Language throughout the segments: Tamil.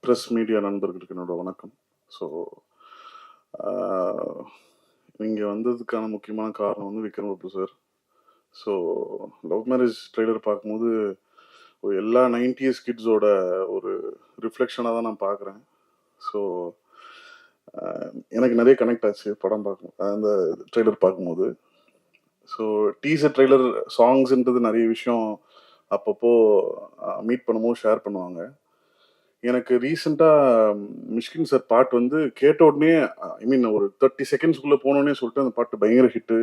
ப்ரெஸ் மீடியா நண்பர்களுக்கு என்னோட வணக்கம். ஸோ இங்கே வந்ததுக்கான முக்கியமான காரணம் வந்து Vikram Prabhu sir. So love marriage trailer பார்க்கும்போது எல்லா 90s கிட்ஸோட ஒரு ரிஃப்ளெக்ஷனாக தான் நான் பார்க்குறேன். ஸோ எனக்கு நிறைய கனெக்ட் ஆச்சு படம் பார்க்கும் அந்த ட்ரெய்லர் பார்க்கும்போது. ஸோ டீசர் ட்ரெய்லர் சாங்ஸ்ன்றது நிறைய விஷயம் அப்பப்போ மீட் பண்ணும்போது ஷேர் பண்ணுவாங்க. எனக்கு ரீசெண்டாக மிஷ்கின் சார் பாட்டு வந்து கேட்ட உடனே ஐ மீன் ஒரு 30 செகண்ட்ஸ்குள்ளே போனோடனே சொல்லிட்டு அந்த பாட்டு பயங்கர ஹிட்டு,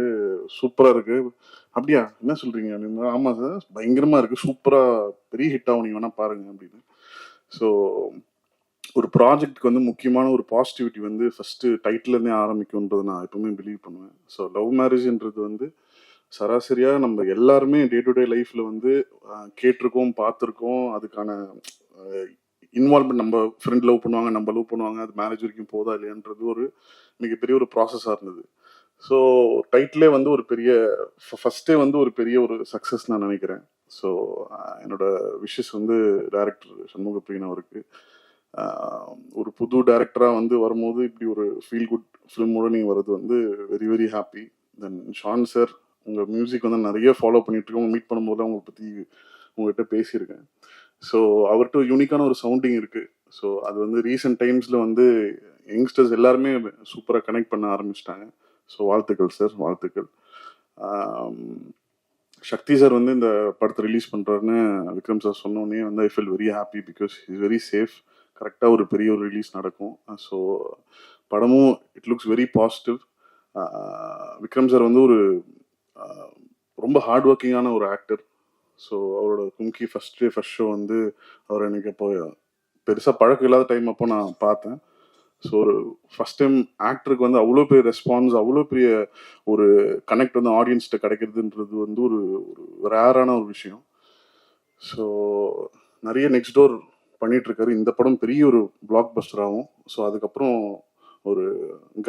சூப்பராக இருக்குது. அப்படியா, என்ன சொல்கிறீங்க அப்படின்னு. ஆமாம் சார், பயங்கரமாக இருக்குது, சூப்பராக பெரிய ஹிட் ஆகும், நீங்கள் வேணால் பாருங்கள் அப்படின்னு. ஸோ ஒரு ப்ராஜெக்ட்டுக்கு வந்து முக்கியமான ஒரு பாசிட்டிவிட்டி வந்து ஃபஸ்ட்டு டைட்டிலேருந்தே ஆரம்பிக்கும்ன்றது நான் எப்பவுமே பிலீவ் பண்ணுவேன். ஸோ லவ் மேரேஜ்ன்றது வந்து சராசரியாக நம்ம எல்லாருமே டே டு டே லைஃப்பில் வந்து கேட்டிருக்கோம், பார்த்துருக்கோம். அதுக்கான இன்வால்வ்மெண்ட், நம்ம ஃப்ரெண்ட் லவ் பண்ணுவாங்க, நம்ம லவ் பண்ணுவாங்க, அது மேரேஜ் வரைக்கும் போதா இல்லையான்றது ஒரு மிகப்பெரிய ஒரு ப்ராசஸாக இருந்தது. ஸோ டைட்டிலே வந்து ஒரு பெரிய ஃபஸ்ட்டே வந்து ஒரு பெரிய ஒரு சக்ஸஸ் நான் நினைக்கிறேன். ஸோ என்னோட விஷஸ் வந்து டைரக்டர் சண்முகப்பிரியன் அவருக்கு. ஒரு புது டைரக்டராக வந்து வரும்போது இப்படி ஒரு ஃபீல் குட் ஃபிலிமோட நீங்கள் வர்றது வந்து வெரி வெரி ஹாப்பி. தென் ஷான் சார், உங்கள் மியூசிக் வந்து நிறைய ஃபாலோ பண்ணிகிட்ருக்கோம். மீட் பண்ணும்போது உங்களை பற்றி உங்கள்கிட்ட பேசியிருக்கேன். ஸோ அவர்கிட்ட யூனிக்கான ஒரு சவுண்டிங் இருக்குது. ஸோ அது வந்து ரீசெண்ட் டைம்ஸில் வந்து யங்ஸ்டர்ஸ் எல்லாருமே சூப்பராக கனெக்ட் பண்ண ஆரம்பிச்சிட்டாங்க. ஸோ வாழ்த்துக்கள் சார், வாழ்த்துக்கள். சக்தி சார் வந்து இந்த படத்தை ரிலீஸ் பண்ணுறாருன்னு விக்ரம் சார் சொன்னோடனே வந்து I feel very happy because is very safe. கரெக்டாக ஒரு பெரிய ஒரு ரிலீஸ் நடக்கும். ஸோ படமும் it looks very positive. Vikram sir வந்து ஒரு ரொம்ப ஹார்ட் ஒர்க்கிங்கான ஒரு ஆக்டர். ஸோ அவரோட கும்கி ஃபர்ஸ்ட் ஷோ வந்து அவர் எனக்கு அப்போ பெருசாக பழக்கம் இல்லாத டைம் அப்போ நான் பார்த்தேன். ஸோ ஒரு ஃபஸ்ட் டைம் ஆக்டருக்கு வந்து அவ்வளோ பெரிய ரெஸ்பான்ஸ், அவ்வளோ பெரிய ஒரு கனெக்ட் வந்து ஆடியன்ஸ்கிட்ட கிடைக்கிறதுன்றது வந்து ஒரு ஒரு ரேரான ஒரு விஷயம். ஸோ நிறைய நெக்ஸ்ட் டோர் பண்ணிகிட்ருக்காரு. இந்த படம் பெரிய ஒரு பிளாக் பஸ்டர் ஆகும். ஸோ அதுக்கப்புறம் ஒரு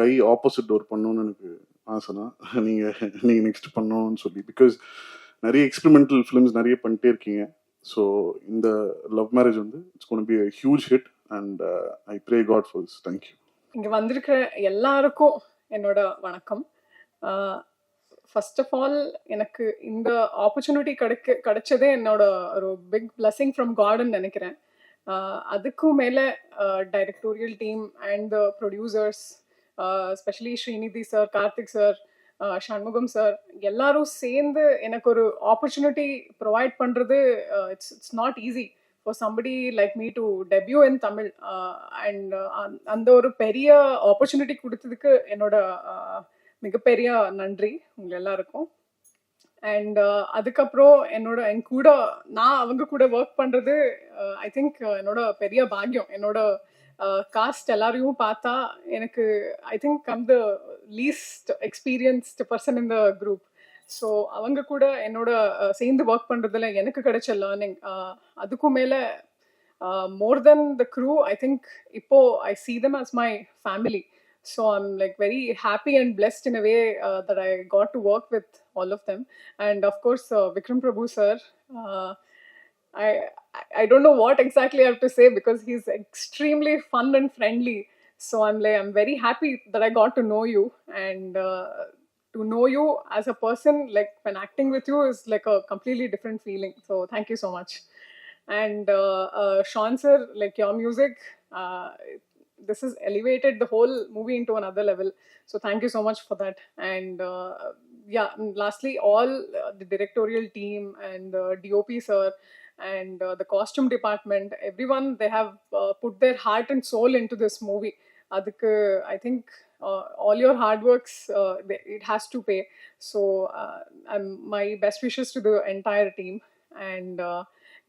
கை ஆப்போசிட் டோர் பண்ணணும்னு எனக்கு ஆசைனா நீங்கள் நெக்ஸ்ட் பண்ணணும்னு சொல்லி, பிகாஸ் நிறைய எக்ஸ்பெரிமெண்டல் ஃபிலிம்ஸ் நிறைய பண்ணிட்டே இருக்கீங்க. ஸோ இந்த லவ் மேரேஜ் வந்து it's gonna be a huge hit and I pray God for this. Thank you. இங்கே வந்திருக்கிற எல்லாருக்கும் என்னோட வணக்கம். ஃபர்ஸ்ட் ஆஃப் ஆல், எனக்கு இந்த ஆப்பர்ச்சுனிட்டி கிடைச்சதே என்னோட ஒரு பிக் பிளஸிங் ஃப்ரம் காட்னு நினைக்கிறேன். அதுக்கும் மேலே directorial team and the producers, especially Srinidhi sir, Karthik sir, Shanmugam sir, எல்லாரும் சேர்ந்து எனக்கு ஒரு ஆப்பர்ச்சுனிட்டி ப்ரொவைட் பண்ணுறது it's not easy for somebody like me to debut in Tamil. And அந்த ஒரு பெரிய ஆப்பர்ச்சுனிட்டி கொடுத்ததுக்கு என்னோட மிகப்பெரிய நன்றி உங்கள் எல்லாருக்கும். அண்ட் அதுக்கப்புறம் என் கூட நான் அவங்க கூட ஒர்க் பண்ணுறது ஐ திங்க் என்னோட பெரிய பாக்கியம். என்னோட காஸ்ட் எல்லாரையும் பார்த்தா எனக்கு I think I'm the least experienced person in the group. So அவங்க கூட என்னோட சேர்ந்து ஒர்க் பண்ணுறதுல எனக்கு கிடைச்ச லேர்னிங், அதுக்கும் மேலே மோர் தென் த க்ரூ, ஐ திங்க் இப்போ ஐ see them as my family. So I'm like very happy and blessed in a way that I got to work with all of them. And of course Vikram Prabhu sir, I don't know what exactly I have to say because he's extremely fun and friendly. So I'm very happy that I got to know you, and to know you as a person, like when acting with you is like a completely different feeling. So thank you so much. And Sean sir, like your music, this has elevated the whole movie into another level. So thank you so much for that. And yeah, lastly, all the directorial team and the DOP sir and the costume department, everyone, they have put their heart and soul into this movie. Adukku I think all your hard works, it has to pay. So my best wishes to the entire team. And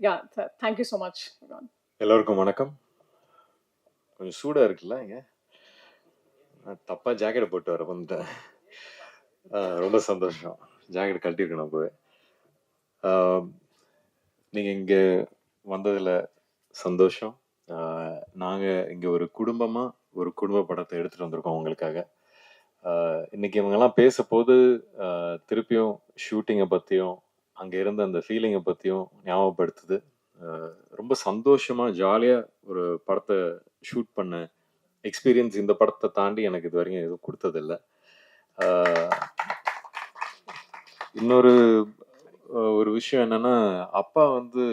yeah, thank you so much everyone. எல்லோருக்கும் வணக்கம். கொஞ்சம் சூடாக இருக்குல்ல, இங்கே நான் தப்பாக ஜாக்கெட்டை போட்டு வர வந்துட்டேன். ரொம்ப சந்தோஷம், ஜாக்கெட் கழட்டியிருக்கணும் போய். நீங்கள் இங்கே வந்ததில் சந்தோஷம். நாங்கள் இங்கே ஒரு குடும்பமாக ஒரு குடும்ப படத்தை எடுத்துகிட்டு வந்திருக்கோம் உங்களுக்காக. இன்றைக்கி இவங்கெல்லாம் பேசப்போது திருப்பியும் ஷூட்டிங்கை பற்றியும் அங்கே இருந்த அந்த ஃபீலிங்கை பற்றியும் ஞாபகப்படுத்துது. ரொம்ப சந்தோஷமா ஜாலியா ஒரு படத்தை ஷூட் பண்ண எக்ஸ்பீரியன்ஸ் இந்த படத்தை தாண்டி எனக்கு இது வரைக்கும் எதுவும் கொடுத்ததில்ல. இன்னொரு ஒரு விஷயம் என்னன்னா, அப்பா வந்து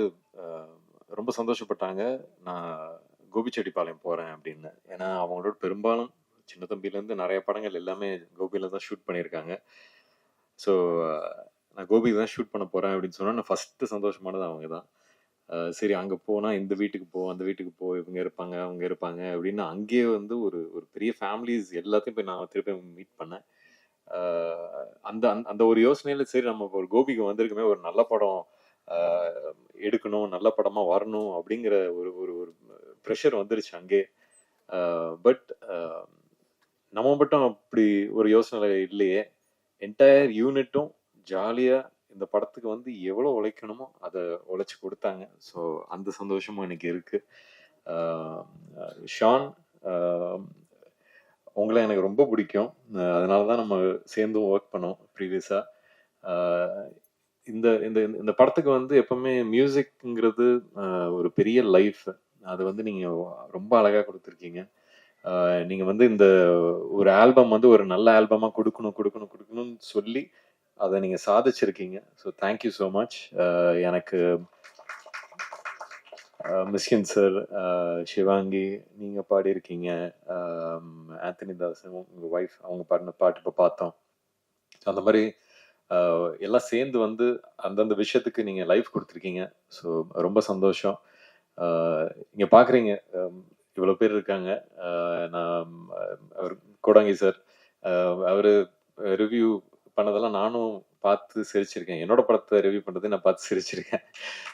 ரொம்ப சந்தோஷப்பட்டாங்க நான் கோபிச்செட்டிப்பாளையம் போறேன் அப்படின்னு. ஏன்னா அவங்களோட பெரும்பாலும் சின்ன தம்பிலேருந்து நிறைய படங்கள் எல்லாமே கோபியில தான் ஷூட் பண்ணியிருக்காங்க. ஸோ நான் கோபி தான் ஷூட் பண்ண போறேன் அப்படின்னு சொன்னா நான் ஃபர்ஸ்ட் சந்தோஷமானது அவங்க தான். சரி அங்கே போனால் இந்த வீட்டுக்கு போ அந்த வீட்டுக்கு போ இவங்க இருப்பாங்க அவங்க இருப்பாங்க அப்படின்னு அங்கேயே வந்து ஒரு ஒரு பெரிய ஃபேமிலிஸ் எல்லாத்தையும் போய் நான் திருப்பி மீட் பண்ணேன். அந்த அந்த ஒரு யோசனையில சரி நம்ம ஒரு கோபிக்கு வந்திருக்குமே ஒரு நல்ல படம் எடுக்கணும் நல்ல படமா வரணும் அப்படிங்கிற ஒரு ஒரு ஒரு ப்ரெஷர் வந்துருச்சு அங்கே. பட் நம்ம மட்டும் அப்படி ஒரு யோசனை இல்லையே, என்டையர் யூனிட்டும் ஜாலியா இந்த படத்துக்கு வந்து எவ்வளோ உழைக்கணுமோ அதை உழைச்சி கொடுத்தாங்க. ஸோ அந்த சந்தோஷமும் எனக்கு இருக்கு. ஷான், உங்களை எனக்கு ரொம்ப பிடிக்கும். அதனால தான் நம்ம சேர்ந்தும் ஒர்க் பண்ணோம் ப்ரீவியஸாக. இந்த இந்த இந்த படத்துக்கு வந்து எப்பவுமே மியூசிக்ங்கிறது ஒரு பெரிய லைஃப். அது வந்து நீங்கள் ரொம்ப அழகாக கொடுத்துருக்கீங்க. நீங்கள் வந்து இந்த ஒரு ஆல்பம் வந்து ஒரு நல்ல ஆல்பமாக கொடுக்கணும்னு சொல்லி அதை நீங்கள் சாதிச்சிருக்கீங்க. So thank you so much. எனக்கு மிஸ்கின் சார், சிவாங்கி நீங்கள் பாடியிருக்கீங்க, ஆந்தனி தாஸ் உங்கள் ஒய்ஃப் அவங்க பாடின பாட்டு இப்போ பார்த்தோம். அந்த மாதிரி எல்லாம் சேர்ந்து வந்து அந்தந்த விஷயத்துக்கு நீங்கள் லைஃப் கொடுத்துருக்கீங்க. ஸோ ரொம்ப சந்தோஷம். இங்கே பார்க்குறீங்க இவ்வளோ பேர் இருக்காங்க. நான் அவர் கோடாங்கி சார் அவர் ரிவ்யூ பண்ணதெல்லாம் நானும் பார்த்து சிரிச்சிருக்கேன். என்னோட படத்தை ரிவ்யூ பண்ணுறதை நான் பார்த்து சிரிச்சிருக்கேன்.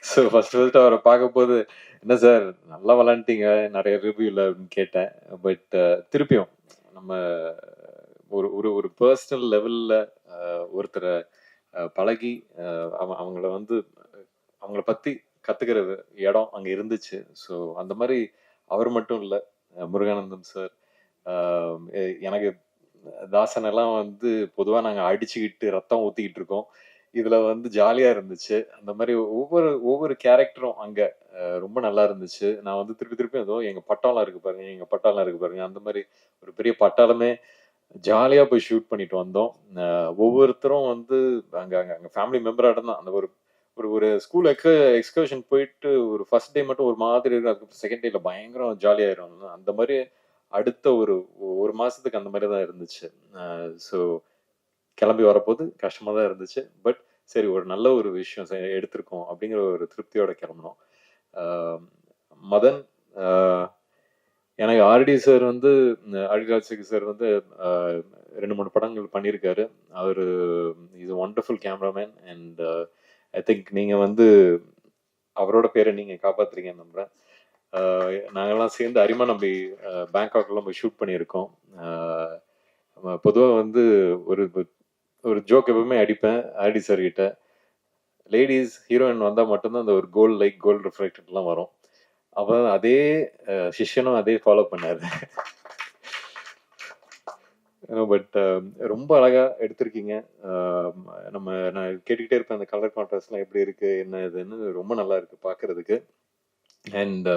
ஸோ ஃபர்ஸ்ட் அவரை பார்க்கும்போது என்ன சார் நல்லா விளாண்டிங்க நிறைய ரிவ்யூவில் அப்படின்னு கேட்டேன். பட் திருப்பியும் நம்ம ஒரு ஒரு ஒரு பர்சனல் லெவலில் ஒருத்தரை பழகி அவங்கள வந்து அவங்கள பற்றி கற்றுக்கிற இடம் அங்கே இருந்துச்சு. ஸோ அந்த மாதிரி அவர் மட்டும் இல்லை, முருகானந்தம் சார், எனக்கு தாசன் எல்லாம் வந்து பொதுவாக நாங்கள் அடிச்சுக்கிட்டு ரத்தம் ஊற்றிக்கிட்டு இருக்கோம். இதில் வந்து ஜாலியாக இருந்துச்சு. அந்த மாதிரி ஒவ்வொரு கேரக்டரும் அங்கே ரொம்ப நல்லா இருந்துச்சு. நான் வந்து திருப்பி ஏதோ எங்கள் பட்டாளம் இருக்கு பாருங்க அந்த மாதிரி ஒரு பெரிய பட்டாளமே ஜாலியாக போய் ஷூட் பண்ணிட்டு வந்தோம். ஒவ்வொருத்தரும் வந்து அங்கே ஃபேமிலி மெம்பராக தான். அந்த ஒரு ஒரு ஸ்கூல் எக்ஸ்கர்ஷன் போயிட்டு ஒரு ஃபர்ஸ்ட் டே மட்டும் ஒரு மாதிரி இருக்கும், அதுக்கப்புறம் செகண்ட் டேல பயங்கரம் ஜாலியாயிரும். அந்த மாதிரி அடுத்த ஒரு மாசத்துக்கு அந்த மாதிரி தான் இருந்துச்சு. ஸோ கிளம்பி வரப்போது கஷ்டமா தான் இருந்துச்சு. பட் சரி ஒரு நல்ல ஒரு விஷயம் எடுத்திருக்கோம் அப்படிங்கிற ஒரு திருப்தியோட கிளம்பணும். மதன், எனக்கு ஆர்டி சார் வந்து ஆர்டிராஜ் சார் வந்து 2-3 படங்கள் பண்ணியிருக்காரு. அவர் is wonderful cameraman. And I think நீங்கள் வந்து அவரோட பேரை நீங்கள் காப்பாற்றுறீங்கன்னு நம்புகிறேன். நாங்கள்லாம் சேர்ந்து அரிமா நம்பி பேங்காக்லாம் போய் ஷூட் பண்ணியிருக்கோம். பொதுவாக வந்து ஒரு ஜோக் எப்பவுமே அடிப்பேன் ஆர்டி சார் கிட்ட, லேடிஸ் ஹீரோயின் வந்தால் மட்டும்தான் அந்த ஒரு கோல்டு ரிஃப்ளெக்டட்லாம் வரும். அவன் அதே சிஷ்யனும் அதே ஃபாலோ பண்ணாரு. பட் ரொம்ப அழகா எடுத்திருக்கீங்க. நான் கேட்டுக்கிட்டே இருப்பேன் அந்த கலர் கான்ட்ராஸ்ட்லாம் எப்படி இருக்கு என்ன இதுன்னு. ரொம்ப நல்லா இருக்கு பார்க்கறதுக்கு. அண்ட்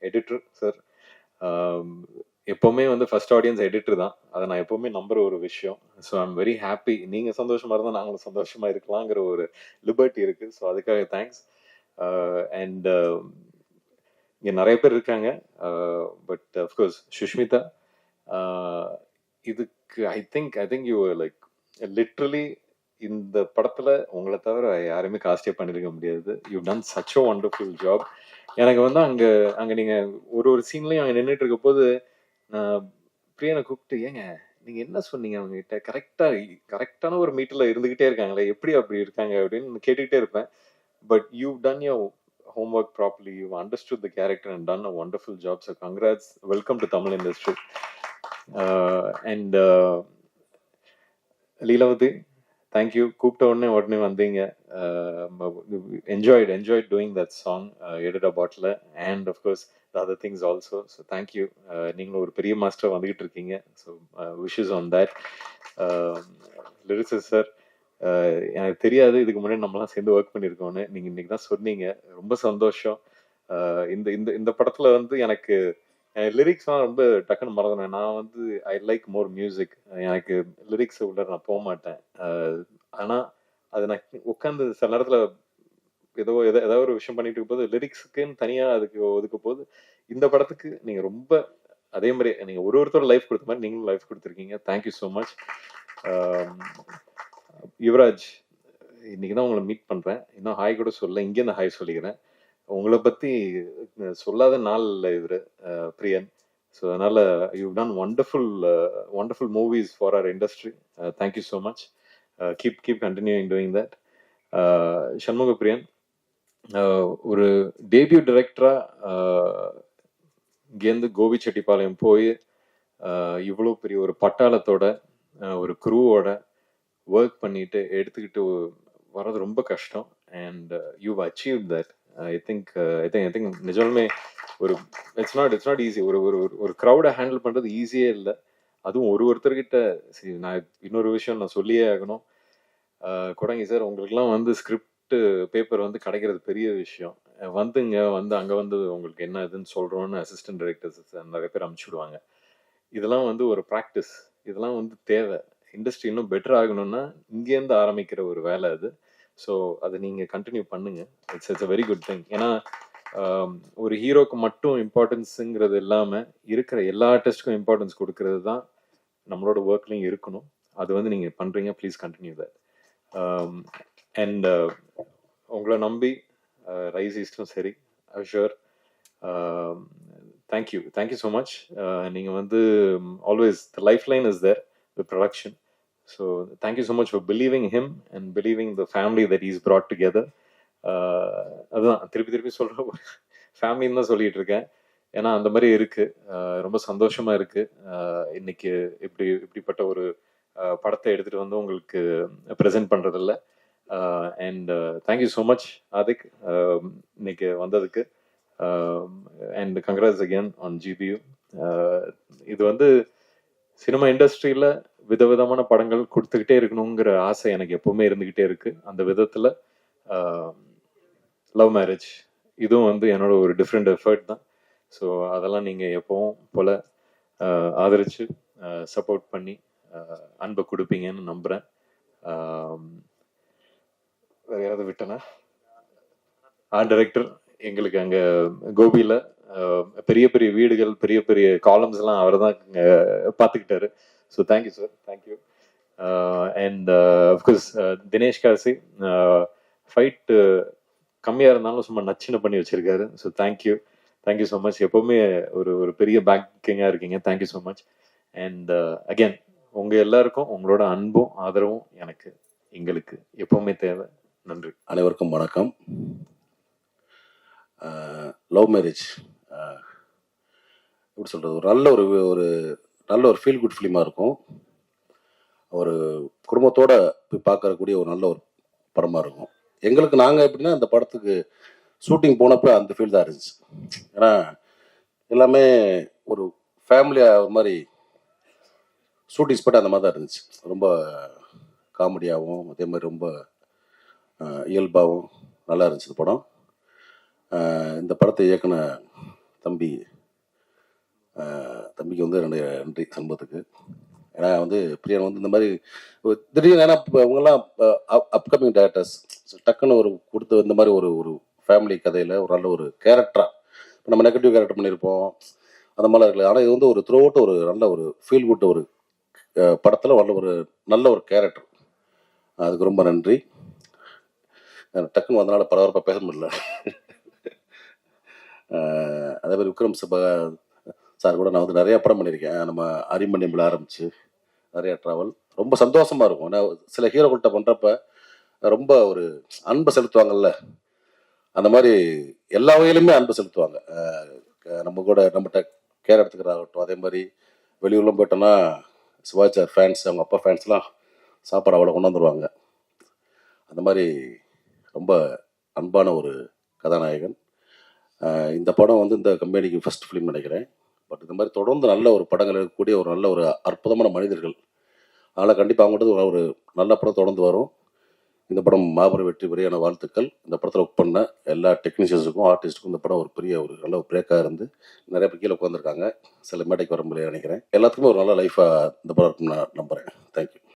எடிட்டர் சார், எப்பவுமே வந்து ஃபர்ஸ்ட் ஆடியன்ஸ் எடிட்டர் தான். அதை நான் எப்பவுமே நம்புற ஒரு விஷயம். So I'm very happy. நீங்க சந்தோஷமா இருந்தால் நாங்களும் சந்தோஷமா இருக்கலாங்கிற ஒரு லிபர்ட்டி இருக்கு. ஸோ அதுக்காக தேங்க்ஸ். அண்ட் இங்கே நிறைய பேர் இருக்காங்க. பட் அஃப்கோர்ஸ் சுஷ்மிதா, இதுக்கு I think you like literally இந்த படத்துல உங்களை தவிர யாருமே காஸ்டே பண்ணிருக்க முடியாது. You done such a wonderful job. எனக்கு வந்து அங்க நீங்க ஒரு சீன்லயும் அங்க நின்றுட்டு இருக்க போது நான் பிரியனை கூப்பிட்டு, ஏங்க நீங்க என்ன சொன்னீங்க அவங்க கிட்ட, கரெக்டான ஒரு மீட்டர்ல இருந்துகிட்டே இருக்காங்களே, எப்படி அப்படி இருக்காங்க அப்படின்னு கேட்டுக்கிட்டே இருப்பேன். But you done your homework properly, you've understood the character and done a wonderful job. So congrats, welcome to Tamil industry. And Leelavati, thank you. கூப்பிட்ட உடனே வந்தீங்க. enjoyed doing that song, Edita Bottle, and of course the other things also. So thank you. நீங்களும் ஒரு பெரிய மாஸ்டர் வந்துகிட்டு இருக்கீங்க. So wishes on that. Lyricist sir, எனக்கு தெரியாது இதுக்கு முன்னாடி நம்மலாம் சேர்ந்து ஒர்க் பண்ணியிருக்கோன்னு. நீங்க இன்னைக்கு தான் சொன்னீங்க. ரொம்ப சந்தோஷம். இந்த இந்த இந்த படத்துல வந்து எனக்கு லிரிக்ஸ்லாம் ரொம்ப டக்குன்னு மறந்துடுவேன். நான் வந்து ஐ லைக் மோர் மியூசிக். எனக்கு லிரிக்ஸ் உள்ள நான் போக மாட்டேன். ஆனா அது நான் உட்காந்து சில நேரத்துல ஏதாவது ஒரு விஷயம் பண்ணிட்டு இருக்கும்போது லிரிக்ஸுக்குன்னு தனியா அதுக்கு ஒதுக்க போது இந்த படத்துக்கு நீங்க ரொம்ப அதே மாதிரி நீங்க ஒருத்தர் லைஃப் கொடுத்த மாதிரி நீங்களும் லைஃப் கொடுத்துருக்கீங்க. Thank you so much. யுவராஜ், இன்னைக்கு தான் உங்களை மீட் பண்றேன். இன்னும் ஹாய் கூட சொல்ல, இங்கேருந்து ஹாய் சொல்லிக்கிறேன். உங்களை பத்தி சொல்லாத நாள் இல்லை இவரு பிரியன். ஸோ அதனால you done wonderful movies for our industry. Thank you so much. Keep continuing doing that. Shanmuga Priyan, ஒரு டேபியூ டைரக்டரா இங்கேருந்து கோபிச்செட்டிப்பாளையம் போய் இவ்வளோ பெரிய ஒரு பட்டாளத்தோட ஒரு குரூவோட ஒர்க் பண்ணிட்டு எடுத்துக்கிட்டு வர்றது ரொம்ப கஷ்டம். And you achieve that. I think நிஜமே ஒரு இட்ஸ் நாட் ஈஸி. ஒரு க்ரௌடை ஹேண்டில் பண்றது ஈஸியே இல்லை. அதுவும் ஒருத்தர்கிட்ட. சரி, நான் இன்னொரு விஷயம் நான் சொல்லியே ஆகணும். கொடங்கி சார், உங்களுக்குலாம் வந்து ஸ்கிரிப்ட் பேப்பர் வந்து கிடைக்கிறது பெரிய விஷயம். வந்து அங்கே வந்து உங்களுக்கு என்ன இதுன்னு சொல்கிறோன்னு அசிஸ்டன்ட் டைரக்டர்ஸ் நிறைய பேர் அனுப்பிச்சுடுவாங்க. இதெல்லாம் வந்து ஒரு ப்ராக்டிஸ். இதெல்லாம் வந்து தேவை. இண்டஸ்ட்ரி இன்னும் பெட்டர் ஆகணும்னா இங்கேருந்து ஆரம்பிக்கிற ஒரு வேலை அது. ஸோ அதை நீங்கள் கண்டினியூ பண்ணுங்க. It's a very good thing. ஏன்னா ஒரு ஹீரோக்கு மட்டும் இம்பார்ட்டன்ஸுங்கிறது இல்லாமல் இருக்கிற எல்லா ஆர்டிஸ்ட்டுக்கும் இம்பார்ட்டன்ஸ் கொடுக்கறது தான் நம்மளோட ஒர்க்லையும் இருக்கணும். அது வந்து நீங்கள் பண்ணுறீங்க. Please continue that. அண்ட் உங்களை நம்பி ரைஸ் ஈஸ்டும் சரி, ஷுர். Thank you so much. நீங்கள் வந்து always the life line is there, the production. So thank you so much for believing him and believing the family that is brought together. அதுதான் திருப்பி சொல்கிற ஃபேமிலின்னு தான் சொல்லிட்டு இருக்கேன். ஏன்னா அந்த மாதிரி இருக்கு. ரொம்ப சந்தோஷமா இருக்கு. இன்னைக்கு இப்படிப்பட்ட ஒரு படத்தை எடுத்துட்டு வந்து உங்களுக்கு ப்ரெசென்ட் பண்றதில்ல. And thank you so much Adhik இன்னைக்கு வந்ததுக்கு. And congrats again on GBU. இது வந்து சினிமா இண்டஸ்ட்ரியில விதவிதமான படங்கள் கொடுத்துக்கிட்டே இருக்கணுங்கிற ஆசை எனக்கு எப்பவுமே இருந்துகிட்டே இருக்கு. அந்த விதத்துல லவ் மேரேஜ் இதுவும் வந்து என்னோட ஒரு டிஃப்ரெண்ட் எஃபர்ட் தான். ஸோ அதெல்லாம் நீங்க எப்பவும் போல ஆதரிச்சு சப்போர்ட் பண்ணி அன்பை கொடுப்பீங்கன்னு நம்புறேன். வேற யாராவது விட்டனா? டைரக்டர் எங்களுக்கு அங்க கோபியில பெரிய பெரிய வீடுகள், பெரிய பெரிய காலம்ஸ் எல்லாம் அவர் தான் பார்த்துக்கிட்டாரு. So thank you sir, thank you. And of course Dinesh Kasi fight கம்மியாக இருந்தாலும் சும்மா நச்சுன்னு பண்ணி வச்சிருக்காரு. So thank you so much. எப்பவுமே ஒரு பெரிய பேக்கிங்காக இருக்கீங்க. Thank you so much. And again உங்க எல்லாருக்கும் உங்களோட அன்பும் ஆதரவும் எங்களுக்கு எப்பவுமே தேவை. நன்றி. அனைவருக்கும் வணக்கம். லவ் மேரேஜ் எப்படி சொல்கிறது, ஒரு நல்ல ஒரு ஃபீல் குட் ஃபிலிமாக இருக்கும். ஒரு குடும்பத்தோடு போய் பார்க்கக்கூடிய ஒரு நல்ல ஒரு படமாக இருக்கும். எங்களுக்கு நாங்கள் எப்படின்னா அந்த படத்துக்கு ஷூட்டிங் போனப்போ அந்த ஃபீல் தான் இருந்துச்சு. ஏன்னா எல்லாமே ஒரு ஃபேமிலியாக ஒரு மாதிரி ஷூட்டிங் ஸ்பாட் அந்த மாதிரி தான் இருந்துச்சு. ரொம்ப காமெடியாகவும் அதே மாதிரி ரொம்ப இயல்பாகவும் நல்லா இருந்துச்சு இந்த படம். இந்த படத்தை இயக்குன தம்பிக்கு வந்து என்னுடைய நன்றி சண்முகத்துக்கு. ஏன்னா வந்து பிரியன் வந்து இந்த மாதிரி திடீர்னு, ஏன்னா அவங்கெல்லாம் அப்கமிங் டேரக்டர்ஸ் டக்குன்னு ஒரு கொடுத்து இந்த மாதிரி ஒரு ஃபேமிலி கதையில் ஒரு நல்ல ஒரு கேரக்டராக இப்போ நம்ம நெகட்டிவ் கேரக்டர் பண்ணியிருப்போம் அந்த மாதிரிலாம் இருக்குல்ல. ஆனால் இது வந்து ஒரு த்ரூ அவுட் ஒரு நல்ல ஒரு ஃபீல் குட் ஒரு படத்தில் நல்ல ஒரு கேரக்டர். அதுக்கு ரொம்ப நன்றி. டக்குன்னு வந்தனால பரபரப்பாக பேச முடியல. அதே மாதிரி விக்ரம் சார் கூட நான் வந்து நிறையா படம் பண்ணியிருக்கேன். நம்ம அரிமணியம்பில் ஆரம்பித்து நிறையா ட்ராவல். ரொம்ப சந்தோஷமாக இருக்கும். ஏன்னா சில ஹீரோக்கள்கிட்ட பண்ணுறப்ப ரொம்ப ஒரு அன்பை செலுத்துவாங்கல்ல, அந்த மாதிரி எல்லா வகையிலுமே அன்பு செலுத்துவாங்க. நம்மகிட்ட கேர் எடுத்துக்கிறாகட்டும். அதே மாதிரி வெளியூர்லாம் போயிட்டோன்னா சிவாச்சார் ஃபேன்ஸ், அவங்க அப்பா ஃபேன்ஸ்லாம் சாப்பாடு அவ்வளோ கொண்டு வந்துடுவாங்க. அந்த மாதிரி ரொம்ப அன்பான ஒரு கதாநாயகன். இந்த படம் வந்து இந்த கம்பெனிக்கு ஃபர்ஸ்ட் ஃபிலிம் நினைக்கிறேன். பட் இந்த மாதிரி தொடர்ந்து நல்ல ஒரு படங்கள் இருக்கக்கூடிய ஒரு நல்ல ஒரு அற்புதமான மனிதர்கள். அதனால் கண்டிப்பாக அவங்கள்ட்ட ஒரு நல்ல படம் தொடர்ந்து வரும். இந்த படம் மாபெரும் வெற்றி பெரியான வாழ்த்துக்கள். இந்த படத்தில் ஒர்க் பண்ண எல்லா டெக்னீஷியன்ஸுக்கும் ஆர்டிஸ்ட்டுக்கும் இந்த படம் ஒரு பெரிய ஒரு நல்ல ஒரு பிரேக்காக இருந்து நிறைய பேர் கீழே உட்காந்துருக்காங்க. சில மேடைக்கு வர முடியாது நினைக்கிறேன். எல்லாத்துக்குமே ஒரு நல்ல லைஃபாக இந்த படம் இருக்குன்னு நான் நம்புகிறேன். தேங்க்யூ.